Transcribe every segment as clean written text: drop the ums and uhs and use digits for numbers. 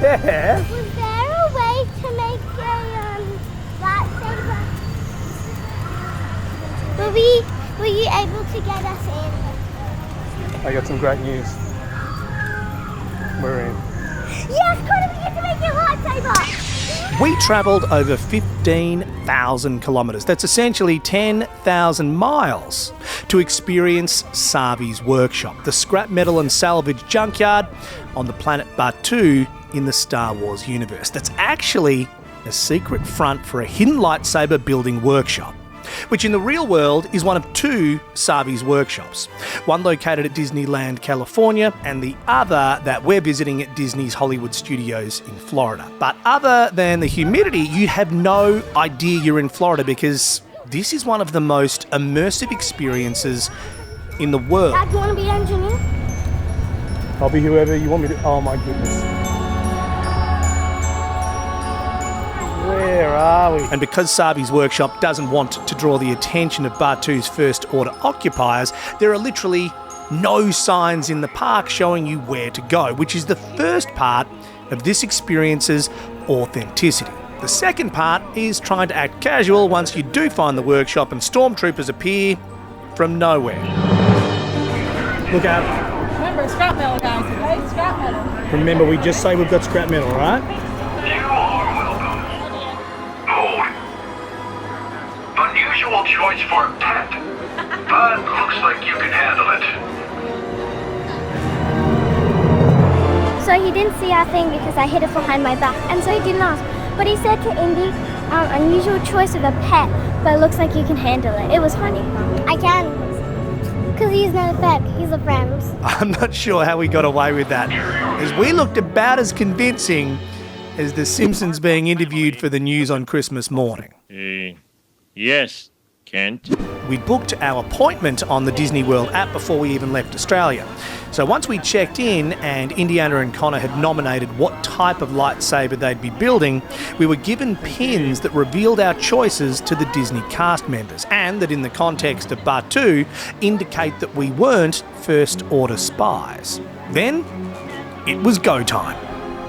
Yeah. Was there a way to make a lightsaber? Were you able to get us in? I got some great news. We're in. Yes, Connor, we get to make your lightsaber! We travelled over 15,000 kilometres. That's essentially 10,000 miles to experience Savi's workshop, the scrap metal and salvage junkyard on the planet Batuu in the Star Wars universe. That's actually a secret front for a hidden lightsaber building workshop, which in the real world is one of two Savi's workshops, one located at Disneyland, California, and the other that we're visiting at Disney's Hollywood Studios in Florida. But other than the humidity, you have no idea you're in Florida because this is one of the most immersive experiences in the world. Dad, do you want to be engineer? I'll be whoever you want me to. Oh my goodness. Where are we? And because Savi's workshop doesn't want to draw the attention of Batuu's First Order occupiers, there are literally no signs in the park showing you where to go, which is the first part of this experience's authenticity. The second part is trying to act casual once you do find the workshop and stormtroopers appear from nowhere. Look out. Remember, scrap metal, guys, okay? Scrap metal. Remember, we just say we've got scrap metal, right? Unusual choice for a pet, but looks like you can handle it. So he didn't see our thing because I hid it behind my back, and so he didn't ask. But he said to Indy, unusual choice of a pet, but it looks like you can handle it. It was funny. I can. Because he's not a pet, he's a friend. I'm not sure how we got away with that, as we looked about as convincing as the Simpsons being interviewed for the news on Christmas morning. Yes, Kent. We booked our appointment on the Disney World app before we even left Australia. So once we checked in and Indiana and Connor had nominated what type of lightsaber they'd be building, we were given pins that revealed our choices to the Disney cast members and that in the context of Batuu indicate that we weren't First Order spies. Then it was go time.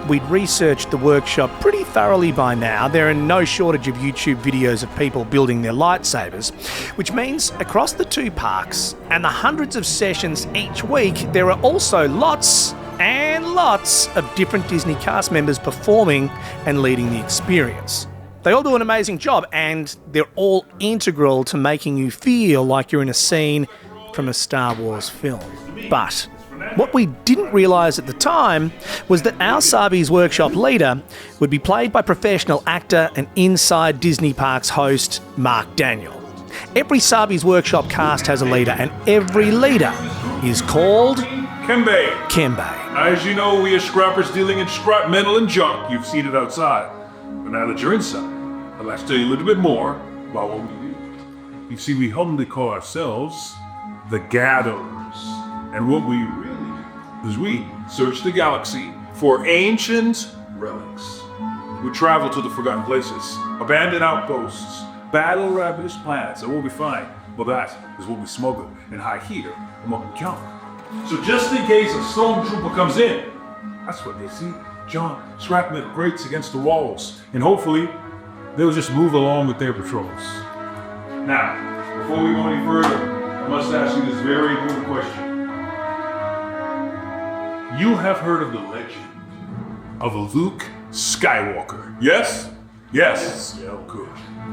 We'd researched the workshop pretty thoroughly by now. There are no shortage of YouTube videos of people building their lightsabers, which means across the two parks and the hundreds of sessions each week, there are also lots and lots of different Disney cast members performing and leading the experience. They all do an amazing job and they're all integral to making you feel like you're in a scene from a Star Wars film. But what we didn't realise at the time was that our Savi's workshop leader would be played by professional actor and Inside Disney Parks host Mark Daniel. Every Savi's workshop cast has a leader and every leader is called Kembe. Kembe. As you know, we are scrappers dealing in scrap metal and junk. You've seen it outside. But now that you're inside, I'd like to tell you a little bit more about what we do. You see, we humbly call ourselves the Gatherers. And what we really do is we search the galaxy for ancient relics. We travel to the forgotten places, abandoned outposts, battle-ravaged planets, and what we find, well, that is what we smuggle and hide here among the junk. So just in case a stormtrooper comes in, that's what they see. Junk, scrap metal grates against the walls, and hopefully they'll just move along with their patrols. Now, before we go any further, I must ask you this very important question. You have heard of the legend of Luke Skywalker, yes? Yes. Yeah, good.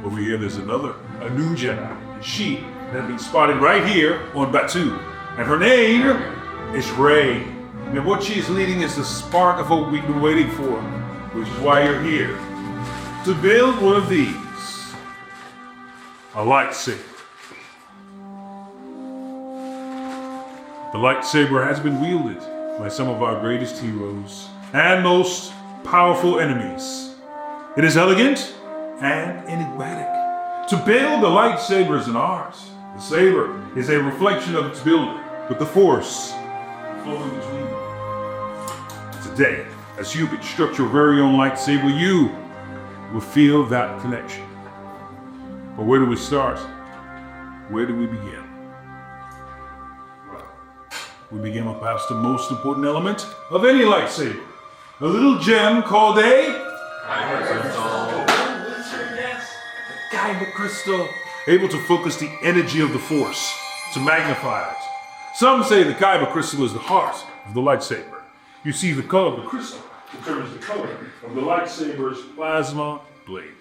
Over here there's a new Jedi. She has been spotted right here on Batuu. And her name is Rey. And what she's leading is the spark of what we've been waiting for, which is why you're here. To build one of these. A lightsaber. The lightsaber has been wielded by some of our greatest heroes and most powerful enemies. It is elegant and enigmatic. To build a lightsaber is an art. The saber is a reflection of its builder, with the force flowing between them. Today, as you construct your very own lightsaber, you will feel that connection. But where do we start? Where do we begin? We begin with perhaps the most important element of any lightsaber, a little gem called a Kyber crystal, able to focus the energy of the Force, to magnify it. Some say the Kyber crystal is the heart of the lightsaber. You see, the color of the crystal determines the color of the lightsaber's plasma blade.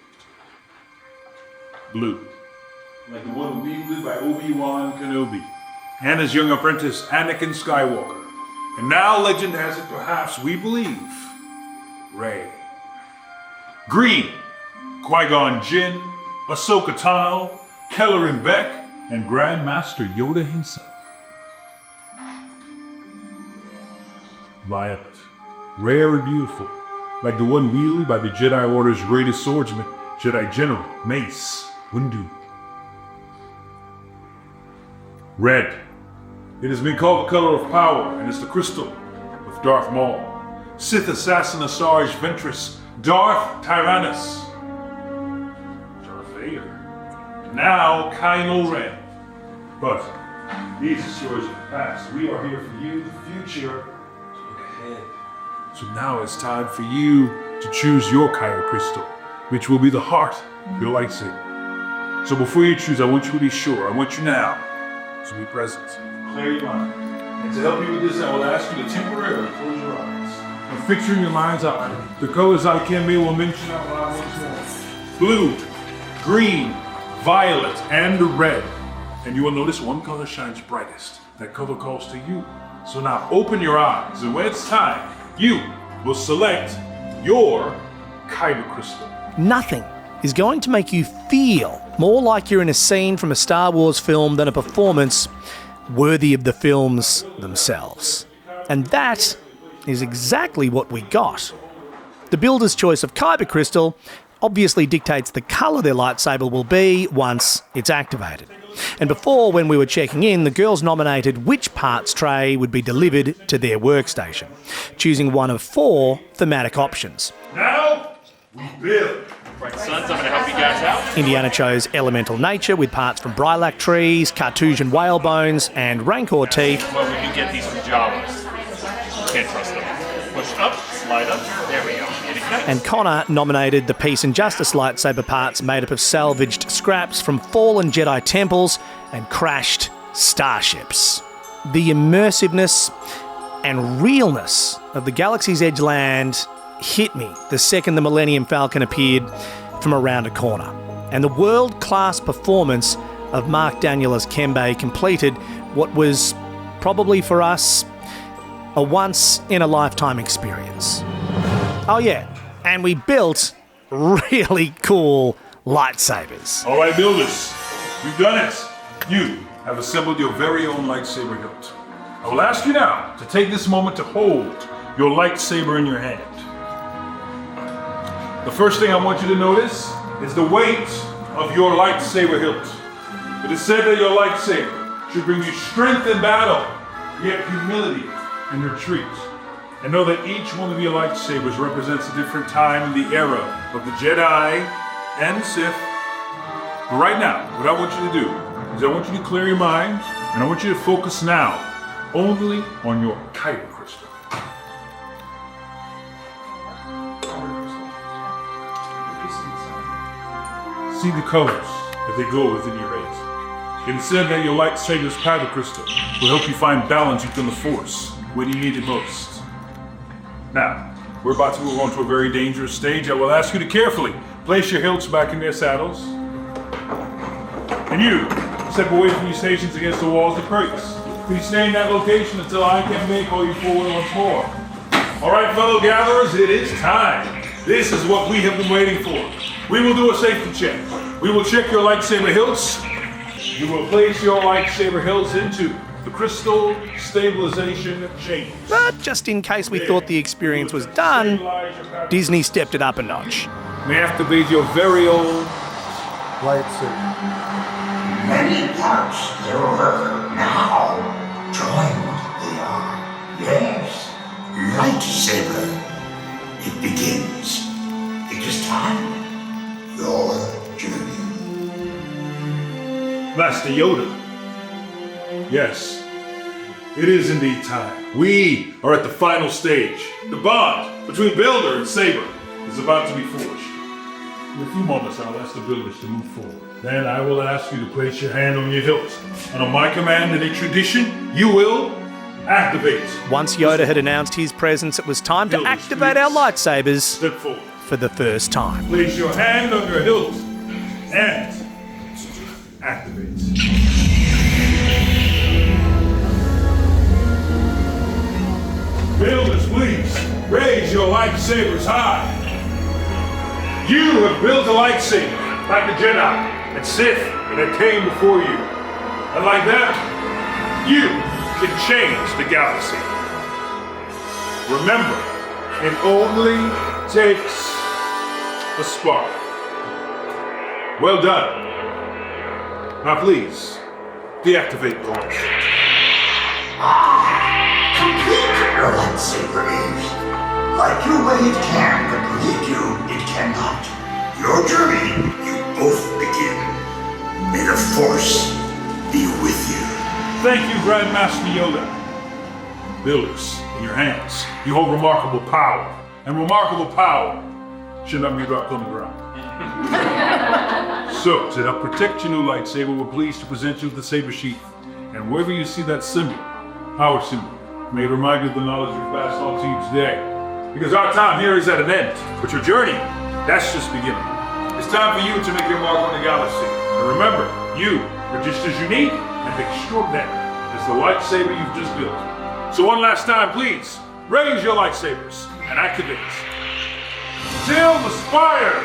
Blue, like the one wielded by Obi-Wan Kenobi and his young apprentice Anakin Skywalker. And now legend has it, perhaps we believe, Rey. Green, Qui-Gon Jinn, Ahsoka Tano, Kelleran Beck, and Grand Master Yoda himself. Violet, rare and beautiful, like the one wielded by the Jedi Order's greatest swordsman, Jedi General Mace Windu. Red, it has been called the color of power, and is the crystal of Darth Maul, Sith assassin Asajj Ventress, Darth Tyrannus, Darth Vader, and now Kylo Ren. But these are stories of the past. We are here for you, the future, to look ahead. So now it's time for you to choose your Kyber crystal, which will be the heart of your lightsaber. So before you choose, I want you to be sure. I want you now to be present. Clear your mind. And to help you with this, I will ask you to temporarily close your eyes. And fix your mind's eye. The colors I Kembe will mention out loud once more. Blue, green, violet, and red. And you will notice one color shines brightest. That color calls to you. So now open your eyes, and when it's time, you will select your Kyber crystal. Nothing is going to make you feel more like you're in a scene from a Star Wars film than a performance worthy of the films themselves. And that is exactly what we got. The builder's choice of Kyber crystal obviously dictates the colour their lightsaber will be once it's activated. And before, when we were checking in, the girls nominated which parts tray would be delivered to their workstation, choosing one of 4 thematic options. Now, we build. Right, sons, I'm going to help you guys out. Indiana chose elemental nature with parts from Brylac trees, Carthusian whale bones, and Rancor teeth. Well, we can get these from Jawas. Can't trust them. Push up, slide up. There we go. And Connor nominated the Peace and Justice lightsaber parts made up of salvaged scraps from fallen Jedi temples and crashed starships. The immersiveness and realness of the Galaxy's Edge land hit me the second the Millennium Falcon appeared from around a corner. And the world-class performance of Mark Daniel as Kembe completed what was probably for us a once-in-a-lifetime experience. Oh yeah, and we built really cool lightsabers. All right, builders, we've done it. You have assembled your very own lightsaber hilt. I will ask you now to take this moment to hold your lightsaber in your hand. The first thing I want you to notice is the weight of your lightsaber hilt. It is said that your lightsaber should bring you strength in battle, yet humility in retreat. And know that each one of your lightsabers represents a different time in the era of the Jedi and Sith. But right now, what I want you to do is I want you to clear your mind, and I want you to focus now only on your Kyber crystal. See the colors as they go within your head. It is said that your lightsaber's Kyber crystal will help you find balance within the Force when you need it most. Now, we're about to move on to a very dangerous stage. I will ask you to carefully place your hilts back in their saddles. And you, step away from your stations against the walls of crates. Please stay in that location until I can call you forward once more. All right, fellow gatherers, it is time. This is what we have been waiting for. We will do a safety check. We will check your lightsaber hilts. You will place your lightsaber hilts into the crystal stabilization chamber. But just in case we thought the experience was done, Disney stepped it up a notch. May activate your very own lightsaber. Many parts silver now. Joined they are. Yes, lightsaber. It begins. It is time. Your journey. Master Yoda. Yes, it is indeed time. We are at the final stage. The bond between Builder and Saber is about to be forged. In a few moments, I'll ask the builders to move forward. Then I will ask you to place your hand on your hilt. And on my command and a tradition, you will activate. Once Yoda had announced his presence, it was time to activate our lightsabers Step forward. for the first time. Place your hand on your hilt and activate. Builders, please raise your lightsabers high. You have built a lightsaber like the Jedi and Sith that came before you. And like that, you can change the galaxy. Remember, it only takes a spark. Well done. Now please, deactivate the launch. Complete your lightsaber is. Like your way it can, but lead you, it cannot. Your journey, you both begin. May the Force be with you. Thank you, Grandmaster Yoda. Builders, in your hands, you hold remarkable power. And remarkable power should not be dropped on the ground. So, to help protect your new lightsaber, we're pleased to present you with the saber sheath. And wherever you see that symbol, our symbol, may it remind you of the knowledge we've passed on to you today. Because our time here is at an end, but your journey, that's just beginning. It's time for you to make your mark on the galaxy. And remember, you are just as unique and extraordinary as the lightsaber you've just built. So one last time, please, raise your lightsabers and activate. Till the spire!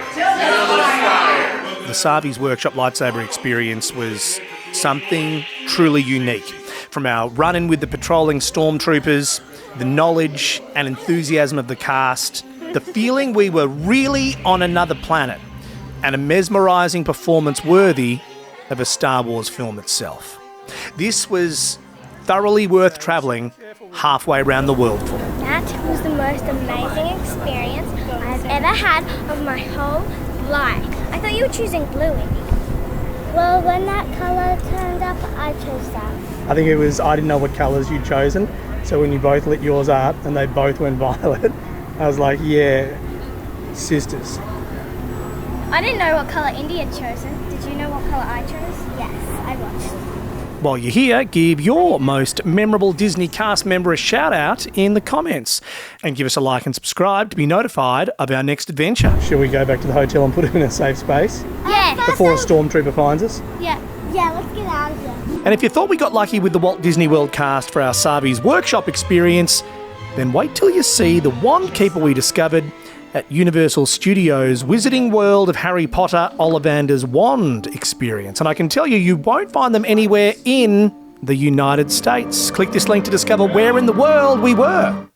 The Savi's Workshop Lightsaber Experience was something truly unique. From our run-in with the patrolling stormtroopers, the knowledge and enthusiasm of the cast, the feeling we were really on another planet, and a mesmerising performance worthy of a Star Wars film itself. This was thoroughly worth travelling halfway around the world for. That was the most amazing experience I've ever had of my whole life. I thought you were choosing blue, Indy. Well, when that colour turned up, I chose that. I think I didn't know what colours you'd chosen, so when you both lit yours up and they both went violet, I was like, yeah, sisters. I didn't know what colour Indy had chosen. Did you know what colour I chose? Yes, I watched. While you're here, give your most memorable Disney cast member a shout out in the comments and give us a like and subscribe to be notified of our next adventure. Shall we go back to the hotel and put him in a safe space Yeah. before a stormtrooper finds us? Yeah, let's get out of here. And if you thought we got lucky with the Walt Disney World cast for our Savi's Workshop experience, then wait till you see the wand keeper we discovered at Universal Studios' Wizarding World of Harry Potter Ollivander's Wand experience. And I can tell you, you won't find them anywhere in the United States. Click this link to discover where in the world we were.